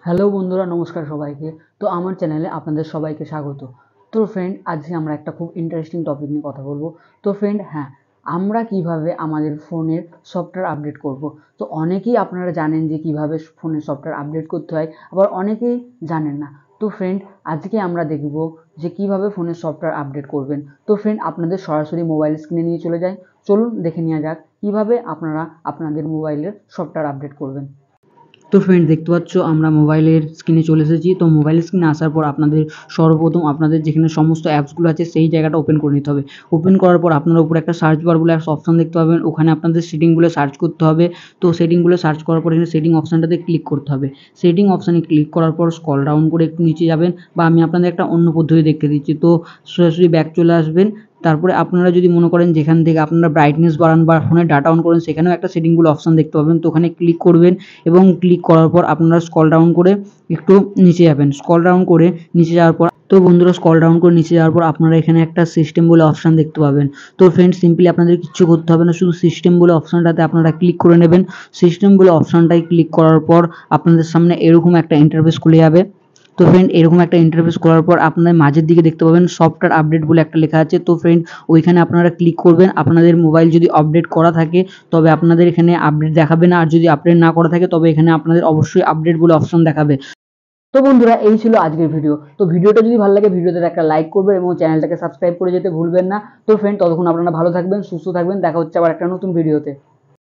Hello বন্ধুরা, নমস্কার সবাইকে। তো আমার চ্যানেলে আপনাদের সবাইকে স্বাগত। তো ফ্রেন্ড, আজকে আমরা একটা খুব ইন্টারেস্টিং টপিক নিয়ে কথা বলবো। তো ফ্রেন্ড, হ্যাঁ, আমরা কিভাবে আমাদের ফোনের সফটওয়্যার আপডেট করব। তো অনেকেই আপনারা জানেন যে কিভাবে ফোনের সফটওয়্যার আপডেট করতে হয়, আবার অনেকেই জানেন না। তো ফ্রেন্ড, আজকে আমরা দেখব যে কিভাবে ফোনের সফটওয়্যার আপডেট করবেন। তো ফ্রেন্ড, আপনাদের সরাসরি মোবাইল স্ক্রিনে নিয়ে চলে যাই। চলুন দেখে নেওয়া যাক কিভাবে আপনারা আপনাদের মোবাইলের সফটওয়্যার আপডেট করবেন। তো ফ্রেন্ড, দেখতে পাচ্ছ আমরা মোবাইলের স্ক্রিনে চলে এসেছি। তো মোবাইল স্ক্রিনে আসার পর আপনাদের সর্বপ্রথম আপনাদের যেখানে সমস্ত অ্যাপসগুলো আছে সেই জায়গাটা ওপেন করে নিতে হবে। ওপেন করার পর আপনারা উপরে একটা সার্চ বার বলে একটা অপশান দেখতে পাবেন, ওখানে আপনাদের সেটিংগুলো সার্চ করতে হবে। তো সেটিংগুলো সার্চ করার পর এখানে সেটিং অপশানটাতে ক্লিক করতে হবে। সেটিং অপশানে ক্লিক করার পর স্ক্রল ডাউন করে একটু নিচে যাবেন, বা আমি আপনাদের একটা অন্য পদ্ধতি দেখতে দিচ্ছি। তো সরাসরি ব্যাক চলে আসবেন। তারপরে আপনারা যদি মনে করেন যেখান থেকে আপনারা ব্রাইটনেস বাড়ান বা ফোনের ডাটা অন করেন, সেখানেও একটা সেটিংগুলো অপশান দেখতে পাবেন। তো ওখানে ক্লিক করবেন এবং ক্লিক করার পর আপনারা স্ক্রল ডাউন করে একটু নিচে যাবেন। স্ক্রল ডাউন করে নিচে যাওয়ার পর তো বন্ধুরা, স্ক্রল ডাউন করে নিচে যাওয়ার পর আপনারা এখানে একটা সিস্টেম বলে অপশান দেখতে পাবেন। তো ফ্রেন্ড, সিম্পলি আপনাদের কিচ্ছু করতে হবে না, শুধু সিস্টেম বলে অপশানটাতে আপনারা ক্লিক করে নেবেন। সিস্টেম বলে অপশানটায় ক্লিক করার পর আপনাদের সামনে এরকম একটা ইন্টারফেস খুলে যাবে। তো ফ্রেন্ড, এরকম একটা ইন্টারফেস করার পর আপনাদের মাঝের দিকে দেখতে পাবেন সফটওয়্যার আপডেট বলে একটা লেখা আছে। তো ফ্রেন্ড, ওইখানে আপনারা ক্লিক করবেন। আপনাদের মোবাইল যদি আপডেট করা থাকে তবে আপনাদের এখানে আপডেট দেখাবে না, আর যদি আপডেট না করা থাকে তবে এখানে আপনাদের অবশ্যই আপডেট বলে অপশন দেখাবে। তো বন্ধুরা, এই ছিল আজকের ভিডিও। তো ভিডিওটা যদি ভালো লাগে ভিডিওতে একটা লাইক করবেন এবং চ্যানেলটাকে সাবস্ক্রাইব করে যেতে ভুলবেন না। তো ফ্রেন্ড, ততক্ষণ আপনারা ভালো থাকবেন, সুস্থ থাকবেন। দেখা হচ্ছে আবার একটা নতুন ভিডিওতে।